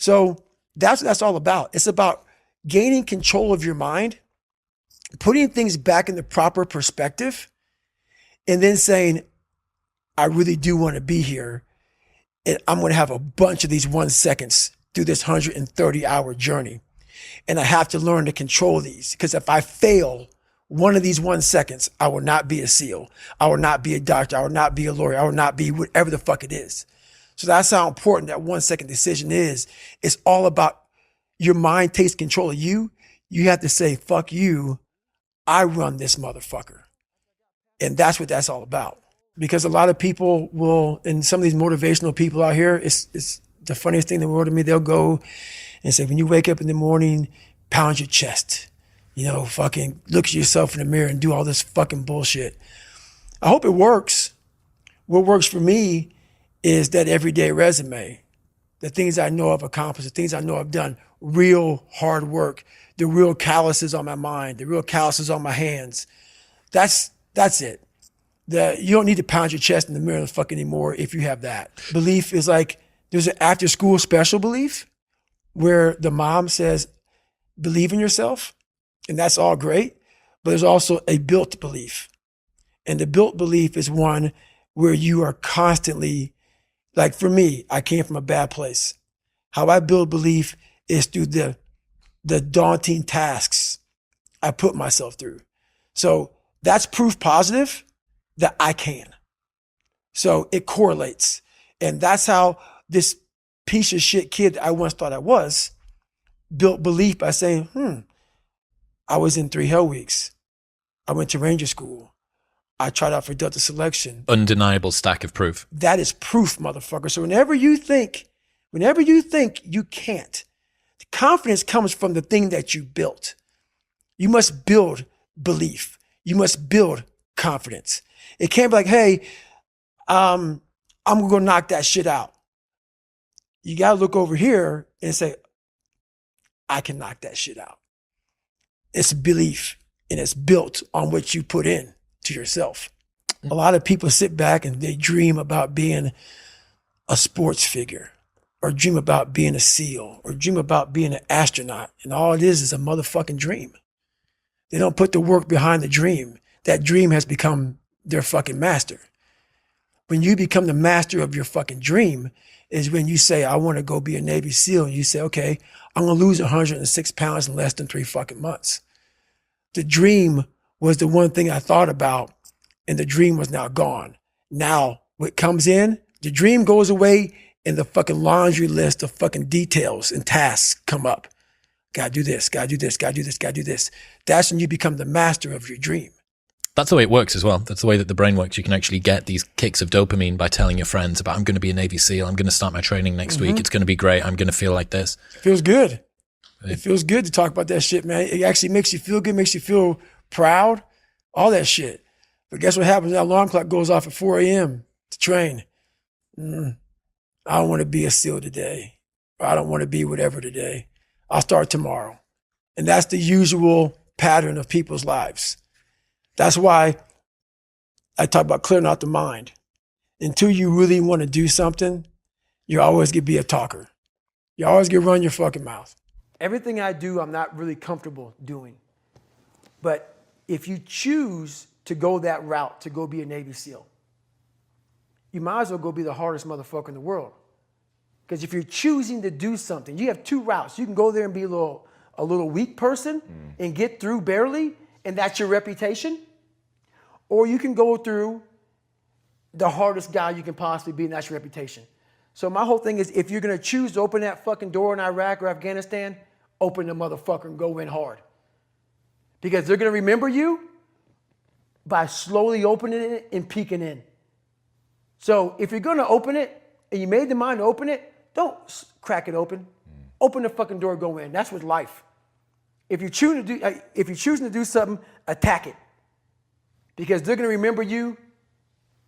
So that's what that's all about. It's about gaining control of your mind, putting things back in the proper perspective, and then saying, I really do want to be here. And I'm going to have a bunch of these 1 seconds through this 130-hour journey. And I have to learn to control these, because if I fail one of these 1 seconds, I will not be a SEAL. I will not be a doctor. I will not be a lawyer. I will not be whatever the fuck it is. So that's how important that 1 second decision is. It's all about your mind takes control of you. You have to say, fuck you. I run this motherfucker. And that's what that's all about. Because a lot of people will, and some of these motivational people out here, it's the funniest thing in the world to me. They'll go and say, when you wake up in the morning, pound your chest, fucking look at yourself in the mirror and do all this fucking bullshit. I hope it works. What works for me is that everyday resume, the things I know I've accomplished, the things I know I've done, real hard work, the real calluses on my mind, the real calluses on my hands. That's it. You don't need to pound your chest in the mirror the fuck anymore if you have that. Belief is like, there's an after school special belief where the mom says, believe in yourself, and that's all great, but there's also a built belief. And the built belief is one where you are constantly, like for me, I came from a bad place. How I build belief is through the daunting tasks I put myself through. So that's proof positive that I can. So it correlates. And that's how this piece of shit kid I once thought I was built belief by saying, I was in 3 Hell Weeks. I went to Ranger School. I tried out for Delta Selection. Undeniable stack of proof. That is proof, motherfucker. So whenever you think you can't, the confidence comes from the thing that you built. You must build belief. You must build confidence. It can't be like, hey, I'm going to go knock that shit out. You got to look over here and say, I can knock that shit out. It's belief, and it's built on what you put in to yourself. A lot of people sit back and they dream about being a sports figure, or dream about being a SEAL, or dream about being an astronaut. And all it is a motherfucking dream. They don't put the work behind the dream. That dream has become their fucking master. When you become the master of your fucking dream is when you say, I want to go be a Navy SEAL. And you say, okay, I'm going to lose 106 pounds in less than 3 fucking months. The dream was the one thing I thought about, and the dream was now gone. Now what comes in, the dream goes away, and the fucking laundry list of fucking details and tasks come up. Gotta do this, gotta do this, gotta do this, gotta do this. That's when you become the master of your dream. That's the way it works as well. That's the way that the brain works. You can actually get these kicks of dopamine by telling your friends about, I'm going to be a Navy SEAL. I'm going to start my training next week. It's going to be great. I'm going to feel like this. It feels good. It feels good to talk about that shit, man. It actually makes you feel good, makes you feel proud, all that shit. But guess what happens? That alarm clock goes off at 4 a.m. to train. I don't want to be a SEAL today. Or I don't want to be whatever today. I'll start tomorrow. And that's the usual pattern of people's lives. That's why I talk about clearing out the mind. Until you really want to do something, you're always going to be a talker. You're always going to run your fucking mouth. Everything I do, I'm not really comfortable doing. But if you choose to go that route, to go be a Navy SEAL, you might as well go be the hardest motherfucker in the world. Because if you're choosing to do something, you have 2 routes. You can go there and be a little weak person and get through barely, and that's your reputation. Or you can go through the hardest guy you can possibly be, and that's your reputation. So my whole thing is, if you're going to choose to open that fucking door in Iraq or Afghanistan, open the motherfucker and go in hard. Because they're going to remember you by slowly opening it and peeking in. So if you're going to open it, and you made the mind to open it, don't crack it open. Open the fucking door, go in. That's with life. If you're choosing to do something, attack it. Because they're going to remember you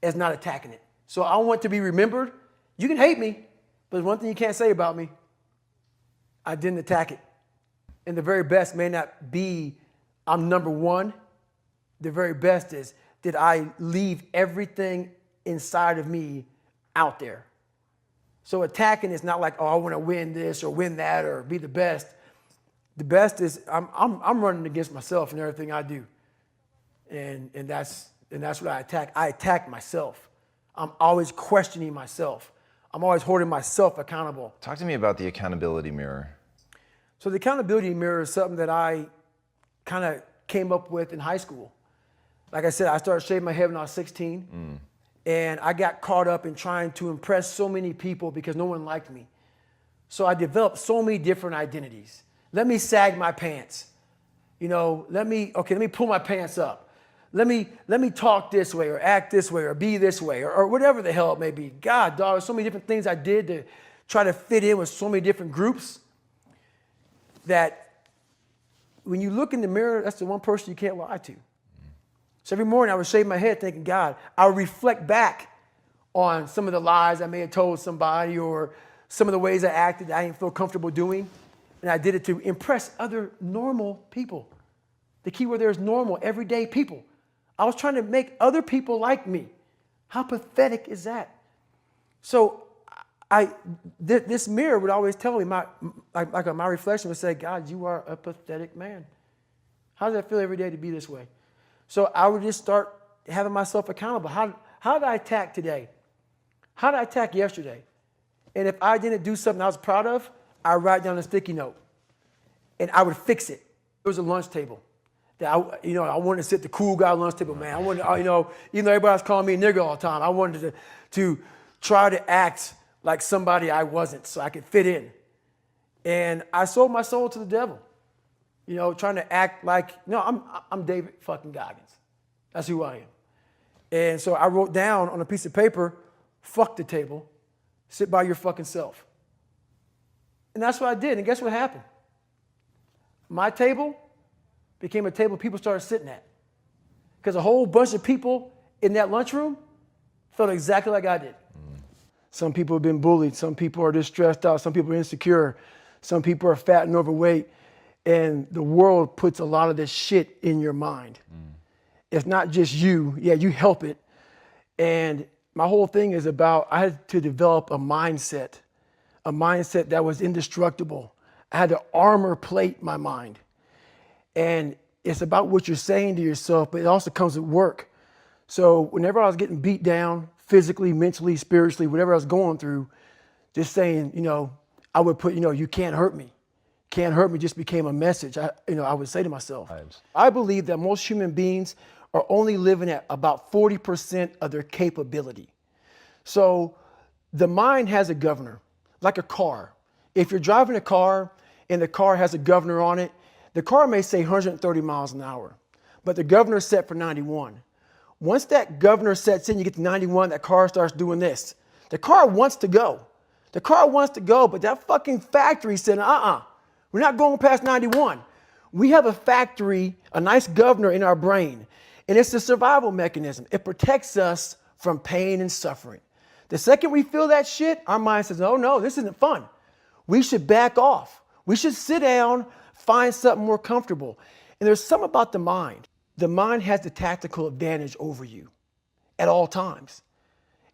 as not attacking it. So I want to be remembered. You can hate me, but there's one thing you can't say about me. I didn't attack it. And the very best may not be I'm number one. The very best is, did I leave everything inside of me out there? So attacking is not like, oh, I want to win this or win that or be the best. The best is I'm running against myself in everything I do. And that's what I attack. I attack myself. I'm always questioning myself. I'm always holding myself accountable. Talk to me about the accountability mirror. So the accountability mirror is something that I kind of came up with in high school. Like I said, I started shaving my head when I was 16. And I got caught up in trying to impress so many people because no one liked me. So I developed so many different identities. Let me sag my pants. Let me pull my pants up. Let me talk this way or act this way or be this way or whatever the hell it may be. God, dog, there's so many different things I did to try to fit in with so many different groups that when you look in the mirror, that's the one person you can't lie to. So every morning I would shave my head thinking, God, I would reflect back on some of the lies I may have told somebody or some of the ways I acted that I didn't feel comfortable doing. And I did it to impress other normal people. The key word there is normal, everyday people. I was trying to make other people like me. How pathetic is that? So this mirror would always tell me, my reflection would say, God, you are a pathetic man. How does that feel every day to be this way? So I would just start having myself accountable. How did I attack today? How did I attack yesterday? And if I didn't do something I was proud of, I would write down a sticky note and I would fix it. It was a lunch table. That I wanted to sit the cool guy lunch table, man. I wanted, even though everybody was calling me a nigger all the time, I wanted to try to act like somebody I wasn't so I could fit in. And I sold my soul to the devil. Trying to act like, I'm David fucking Goggins. That's who I am. And so I wrote down on a piece of paper, fuck the table, sit by your fucking self. And that's what I did. And guess what happened? My table became a table people started sitting at. Because a whole bunch of people in that lunchroom felt exactly like I did. Some people have been bullied. Some people are just stressed out. Some people are insecure. Some people are fat and overweight. And the world puts a lot of this shit in your mind. It's not just you. Yeah, you help it. And my whole thing is about, I had to develop a mindset that was indestructible. I had to armor plate my mind. And it's about what you're saying to yourself, but it also comes with work. So whenever I was getting beat down, physically, mentally, spiritually, whatever I was going through, just saying, I would put, you can't hurt me. Can't hurt me just became a message. I would say to myself, I believe that most human beings are only living at about 40% of their capability. So the mind has a governor, like a car. If you're driving a car and the car has a governor on it, the car may say 130 miles an hour, but the governor's set for 91. Once that governor sets in, you get to 91, that car starts doing this. The car wants to go. The car wants to go, but that fucking factory said, we're not going past 91. We have a factory, a nice governor in our brain, and it's a survival mechanism. It protects us from pain and suffering. The second we feel that shit, our mind says, oh no, this isn't fun. We should back off. We should sit down, find something more comfortable. And there's something about the mind. The mind has the tactical advantage over you at all times.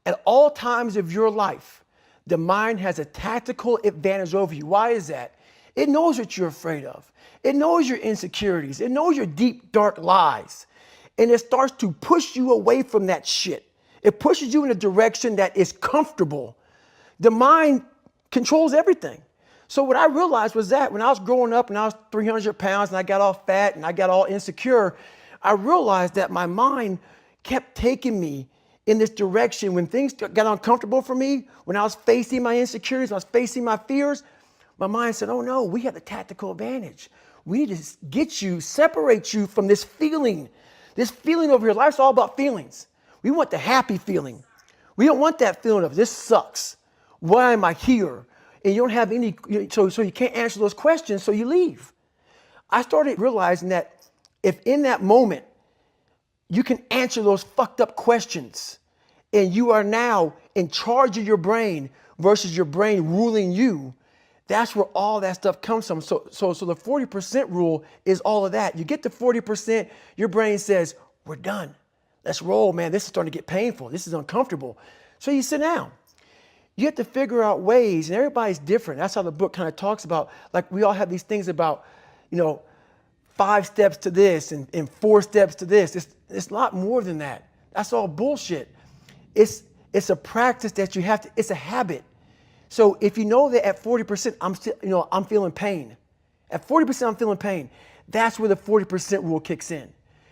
At all times of your life, the mind has a tactical advantage over you. Why is that? It knows what you're afraid of. It knows your insecurities. It knows your deep, dark lies. And it starts to push you away from that shit. It pushes you in a direction that is comfortable. The mind controls everything. So what I realized was that when I was growing up and I was 300 pounds and I got all fat and I got all insecure, I realized that my mind kept taking me in this direction. When things got uncomfortable for me, when I was facing my insecurities, I was facing my fears, my mind said, oh no, we have the tactical advantage. We need to separate you from this feeling over here. Life's all about feelings. We want the happy feeling. We don't want that feeling of this sucks. Why am I here? And you don't have any, so you can't answer those questions, so you leave. I started realizing that if in that moment you can answer those fucked up questions and you are now in charge of your brain versus your brain ruling you, that's where all that stuff comes from. So the 40% rule is all of that. You get to 40%, your brain says, we're done. Let's roll, man. This is starting to get painful. This is uncomfortable. So you sit down. You have to figure out ways, and everybody's different. That's how the book kind of talks about, like we all have these things about, 5 steps to this and 4 steps to this. It's a lot more than that. That's all bullshit. It's a practice that you have to, it's a habit. So if you know that at 40%, I'm feeling pain. At 40%, I'm feeling pain. That's where the 40% rule kicks in.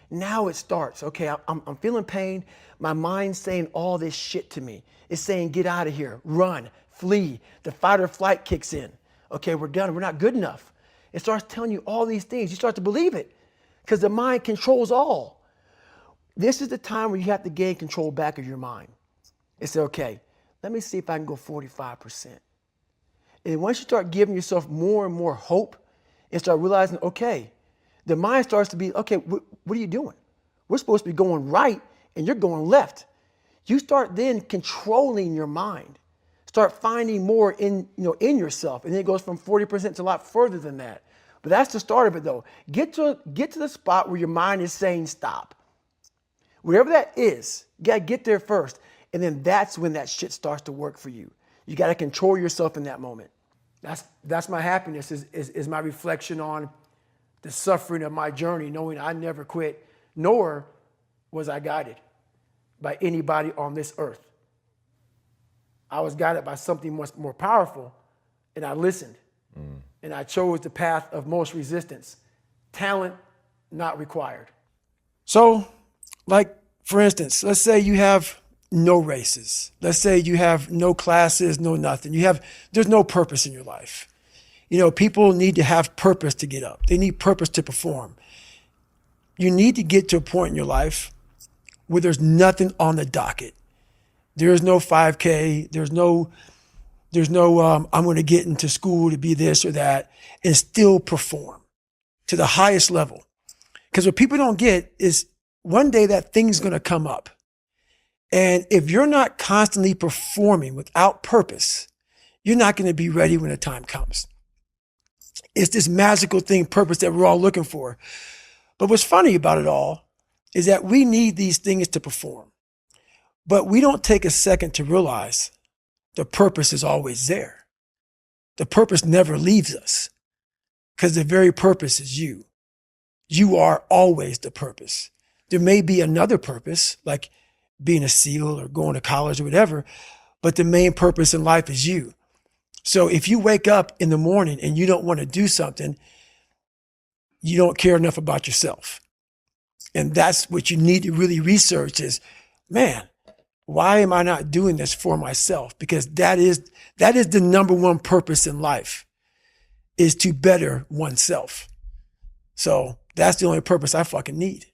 Now it starts. Okay, I'm feeling pain. My mind's saying all this shit to me. It's saying, get out of here, run, flee. The fight or flight kicks in. Okay, we're done. We're not good enough. It starts telling you all these things. You start to believe it because the mind controls all. This is the time where you have to gain control back of your mind. It's okay, let me see if I can go 45%. And once you start giving yourself more and more hope and start realizing, okay, the mind starts to be, okay, what are you doing? We're supposed to be going right and you're going left. You start then controlling your mind. Start finding more in yourself. And then it goes from 40% to a lot further than that. But that's the start of it though. Get to the spot where your mind is saying stop. Wherever that is, you gotta get there first. And then that's when that shit starts to work for you. You gotta control yourself in that moment. That's my happiness, is my reflection on the suffering of my journey, knowing I never quit, nor was I guided by anybody on this earth. I was guided by something much more powerful, and I listened. And I chose the path of most resistance. Talent not required. So, like, for instance, let's say you have no races. Let's say you have no classes, no nothing. There's no purpose in your life. People need to have purpose to get up. They need purpose to perform. You need to get to a point in your life where there's nothing on the docket. There's no 5K. There's no I'm going to get into school to be this or that and still perform to the highest level. Because what people don't get is one day that thing's going to come up. And if you're not constantly performing without purpose, you're not going to be ready when the time comes. It's this magical thing, purpose, that we're all looking for. But what's funny about it all is that we need these things to perform. But we don't take a second to realize the purpose is always there. The purpose never leaves us because the very purpose is you. You are always the purpose. There may be another purpose, like being a SEAL or going to college or whatever, but the main purpose in life is you. So if you wake up in the morning and you don't want to do something, you don't care enough about yourself. And that's what you need to really research is, man, why am I not doing this for myself? Because that is the number one purpose in life, is to better oneself. So that's the only purpose I fucking need.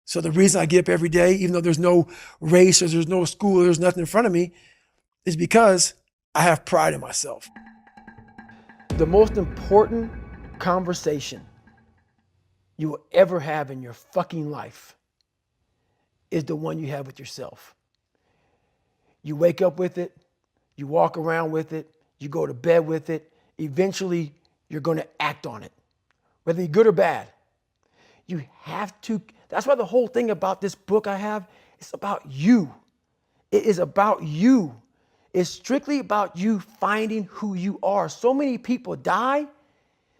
So the reason I get up every day, even though there's no race or there's no school or there's nothing in front of me, is because I have pride in myself. The most important conversation you will ever have in your fucking life is the one you have with yourself. You wake up with it, you walk around with it, you go to bed with it. Eventually, you're going to act on it, whether you're good or bad. You have to. That's why the whole thing about this book I have, it's about you. It is about you. It's strictly about you finding who you are. So many people die,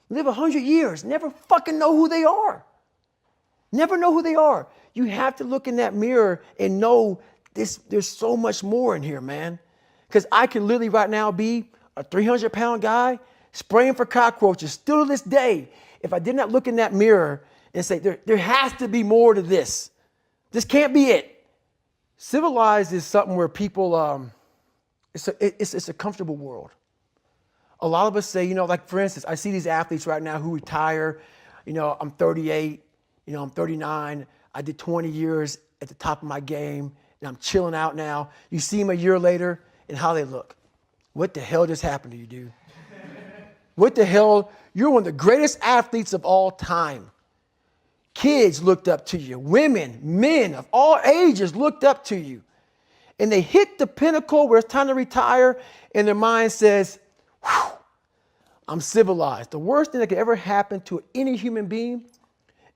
live 100 years, never fucking know who they are. Never know who they are. You have to look in that mirror and know there's so much more in here, man. Because I could literally right now be a 300-pound guy spraying for cockroaches still to this day if I did not look in that mirror and say, there has to be more to this. This can't be it. Civilized is something where people, it's a comfortable world. A lot of us say, like for instance, I see these athletes right now who retire. I'm 38, I'm 39. I did 20 years at the top of my game and I'm chilling out now. You see them a year later and how they look. What the hell just happened to you, dude? What the hell? You're one of the greatest athletes of all time. Kids looked up to you. Women, men of all ages looked up to you. And they hit the pinnacle where it's time to retire and their mind says, whew, I'm civilized. The worst thing that could ever happen to any human being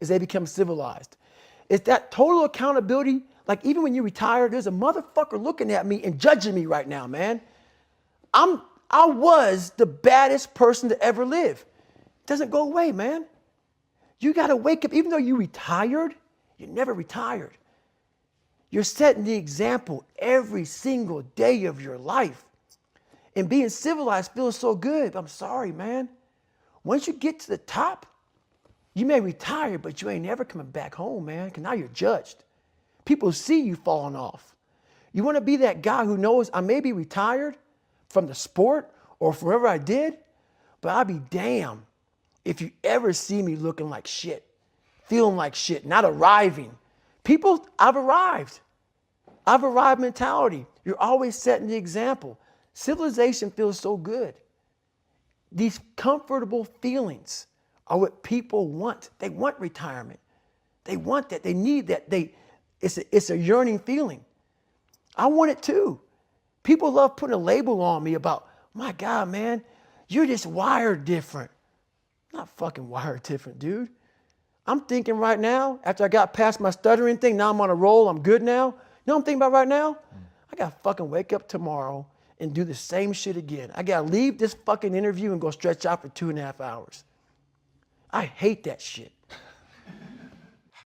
is they become civilized. It's that total accountability. Like even when you retire, there's a motherfucker looking at me and judging me right now, man. I was the baddest person to ever live. Doesn't go away, man. You got to wake up. Even though you retired, you never retired. You're setting the example every single day of your life. And being civilized feels so good. I'm sorry, man. Once you get to the top, you may retire, but you ain't never coming back home, man, because now you're judged. People see you falling off. You want to be that guy who knows I may be retired from the sport or from whatever I did, but I'll be damned if you ever see me looking like shit, feeling like shit, not arriving. People, I've arrived. I've arrived mentality. You're always setting the example. Civilization feels so good. These comfortable feelings are what people want. They want retirement. They want that. They need that. It's a yearning feeling. I want it too. People love putting a label on me about, my God, man, you're just wired different. I'm not fucking wired different, dude. I'm thinking right now, after I got past my stuttering thing, now I'm on a roll, I'm good now. You know what I'm thinking about right now? I gotta fucking wake up tomorrow and do the same shit again. I gotta leave this fucking interview and go stretch out for 2.5 hours. I hate that shit.